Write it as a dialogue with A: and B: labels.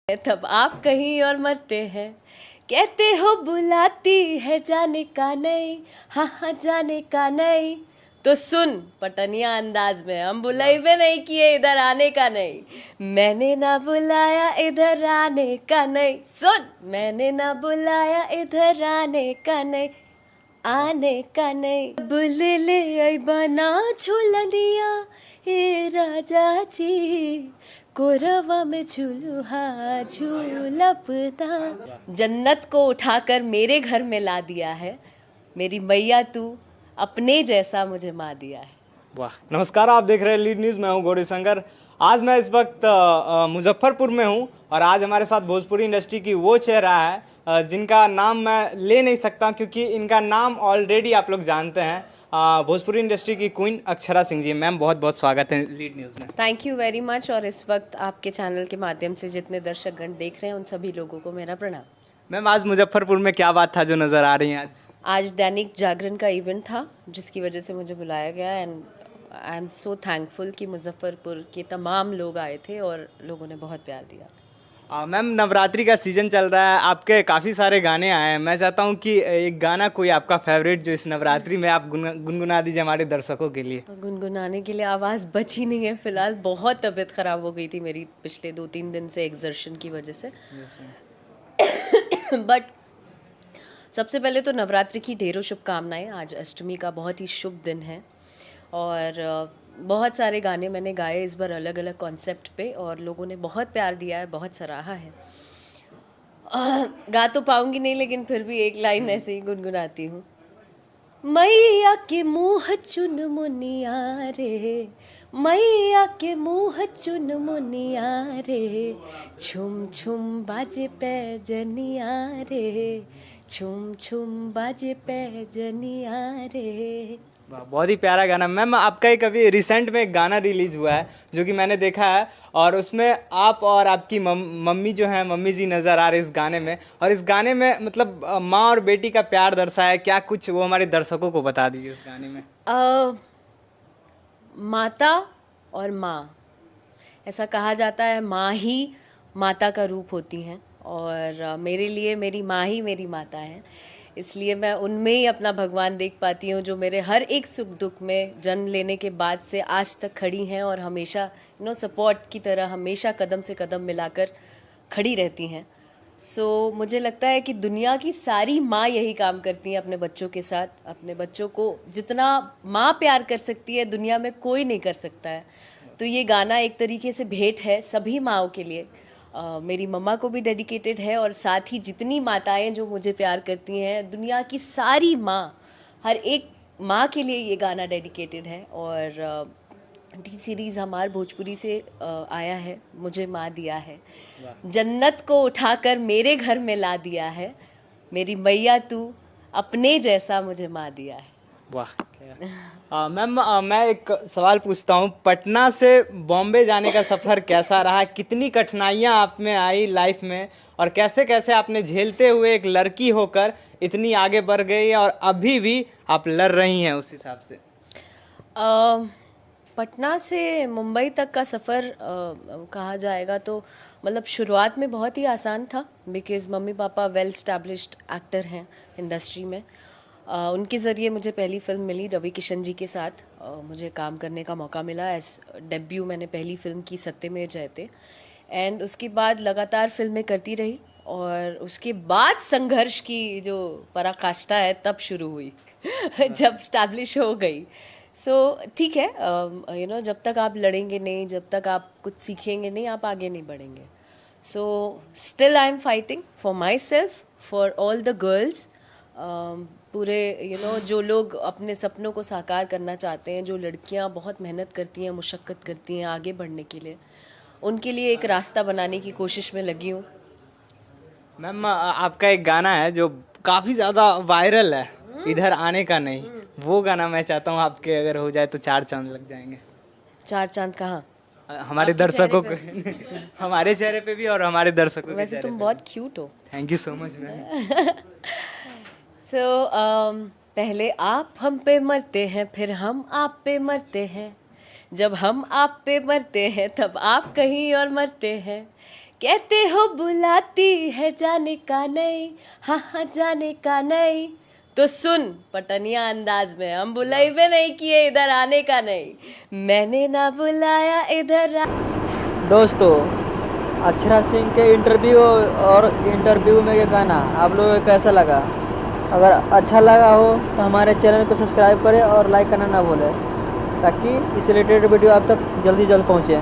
A: तब आप कहीं और मरते हैं। कहते हो बुलाती है जाने का नहीं, हाँ हाँ जाने का नहीं। तो सुन पटनिया अंदाज में, हम बुलाइबे नहीं किए इधर आने का नहीं। मैंने ना बुलाया इधर आने का नहीं। सुन, मैंने ना बुलाया इधर आने का नहीं, आने का नहीं। बुलले आई बना झूलनिया हे राजा जी, कोरवा में झूलुहा झूलपदा। जन्नत को उठाकर मेरे घर में ला दिया है, मेरी मैया तू अपने जैसा मुझे मा दिया है।
B: वाह। नमस्कार, आप देख रहे हैं लीड न्यूज़। मैं हूं गौरी शंकर। आज मैं इस वक्त मुजफ्फरपुर में हूं और आज हमारे साथ भोजपुरी इंडस्ट्री की वो चेहरा है जिनका नाम मैं ले नहीं सकता क्योंकि इनका नाम ऑलरेडी आप लोग जानते हैं। भोजपुरी इंडस्ट्री की क्वीन अक्षरा सिंह जी। मैम बहुत बहुत स्वागत है लीड न्यूज़ में।
A: Thank you very much. और इस वक्त आपके चैनल के माध्यम से जितने दर्शकगण देख रहे हैं उन सभी लोगों को मेरा प्रणाम।
B: मैम आज मुजफ्फरपुर में क्या बात था जो नज़र आ रही है आज?
A: आज दैनिक जागरण का इवेंट था जिसकी वजह से मुझे बुलाया गया and I am so thankful कि मुजफ्फरपुर के तमाम लोग आए थे और लोगों ने बहुत प्यार दिया।
B: मैम नवरात्रि का सीज़न चल रहा है, आपके काफ़ी सारे गाने आए हैं। मैं चाहता हूँ कि एक गाना कोई आपका फेवरेट जो इस नवरात्रि में आप गुनगुना दीजिए हमारे दर्शकों के लिए।
A: गुनगुनाने के लिए आवाज़ बची नहीं है फ़िलहाल। बहुत तबीयत ख़राब हो गई थी मेरी पिछले 2-3 दिन से एक्सर्शन की वजह से। बट सबसे पहले तो नवरात्रि की ढेरों शुभकामनाएं। आज अष्टमी का बहुत ही शुभ दिन है और बहुत सारे गाने मैंने गाए इस बार अलग अलग कॉन्सेप्ट पे और लोगों ने बहुत प्यार दिया है, बहुत सराहा है। गा तो पाऊंगी नहीं लेकिन फिर भी एक लाइन ऐसे ही गुनगुनाती हूँ। मैया के मुँह चुन मुनिया रे, मैया के मुँह चुन मुनिया रे, छुम छुम बाजे पैजनिया रे, छुम छुम बाजे पैजनिया रे।
B: वाह, बहुत ही प्यारा गाना। मैम आपका एक अभी रिसेंट में एक गाना रिलीज हुआ है जो कि मैंने देखा है और उसमें आप और आपकी मम्मी जो है, मम्मी जी नज़र आ रहे इस गाने में। और इस गाने में मतलब माँ और बेटी का प्यार दर्शाया है, क्या कुछ वो हमारे दर्शकों को बता दीजिए उस गाने में।
A: माता और माँ, ऐसा कहा जाता है माँ ही माता का रूप होती हैं और मेरे लिए मेरी माँ ही मेरी माता है। इसलिए मैं उनमें ही अपना भगवान देख पाती हूँ जो मेरे हर एक सुख दुख में जन्म लेने के बाद से आज तक खड़ी हैं और हमेशा सपोर्ट की तरह हमेशा कदम से कदम मिलाकर खड़ी रहती हैं। सो मुझे लगता है कि दुनिया की सारी माँ यही काम करती हैं अपने बच्चों के साथ। अपने बच्चों को जितना माँ प्यार कर सकती है दुनिया में कोई नहीं कर सकता है। तो ये गाना एक तरीके से भेंट है सभी माँओं के लिए। मेरी मम्मा को भी डेडिकेटेड है और साथ ही जितनी माताएं जो मुझे प्यार करती हैं, दुनिया की सारी माँ, हर एक माँ के लिए ये गाना डेडिकेटेड है। और टी सीरीज़ हमार भोजपुरी से आया है, मुझे माँ दिया है, जन्नत को उठाकर मेरे घर में ला दिया है, मेरी मैया तू अपने जैसा मुझे माँ दिया है।
B: वाह। मैम मैं एक सवाल पूछता हूँ, पटना से बॉम्बे जाने का सफ़र कैसा रहा? कितनी कठिनाइयाँ आप में आई लाइफ में और कैसे कैसे आपने झेलते हुए एक लड़की होकर इतनी आगे बढ़ गई और अभी भी आप लड़ रही हैं उस हिसाब से?
A: पटना से मुंबई तक का सफ़र कहा जाएगा तो मतलब शुरुआत में बहुत ही आसान था because mummy papa well established actor हैं इंडस्ट्री में। उनके ज़रिए मुझे पहली फ़िल्म मिली रवि किशन जी के साथ। मुझे काम करने का मौका मिला एज डेब्यू। मैंने पहली फ़िल्म की सत्यमेव जयते एंड उसके बाद लगातार फिल्में करती रही और उसके बाद संघर्ष की जो पराकाष्ठा है तब शुरू हुई जब स्टैब्लिश हो गई। सो ठीक है, जब तक आप लड़ेंगे नहीं, जब तक आप कुछ सीखेंगे नहीं, आप आगे नहीं बढ़ेंगे। So still I am fighting for my self, for all the girls. पूरे जो लोग अपने सपनों को साकार करना चाहते हैं, जो लड़कियां बहुत मेहनत करती हैं, मुशक्क़त करती हैं आगे बढ़ने के लिए, उनके लिए एक रास्ता बनाने की कोशिश में लगी हूँ।
B: मैम आपका एक गाना है जो काफ़ी ज़्यादा वायरल है, इधर आने का नहीं। वो गाना मैं चाहता हूँ आपके अगर हो जाए तो 4 चांद लग जाएंगे।
A: 4 चांद कहाँ?
B: हमारे दर्शकों को हमारे चेहरे पे भी और हमारे दर्शकों के
A: वैसे
B: चेहरे
A: तुम
B: पे
A: बहुत क्यूट हो।
B: Thank you so much ma'am.
A: So पहले आप हम पे मरते हैं फिर हम आप पे मरते हैं, जब हम आप पे मरते हैं तब आप कहीं और मरते हैं। कहते हो बुलाती है जाने का नहीं, हाँ हाँ जाने का नहीं, तो सुन पटनिया अंदाज में, हम बुलाइबे नहीं किए इधर आने का नहीं, मैंने ना बुलाया इधर
C: दोस्तों, अक्षरा सिंह के इंटरव्यू और इंटरव्यू में ये गाना आप लोगों को कैसा लगा? अगर अच्छा लगा हो तो हमारे चैनल को सब्सक्राइब करें और लाइक करना ना भूलें, ताकि इस रिलेटेड वीडियो आप तक जल्दी पहुँचे।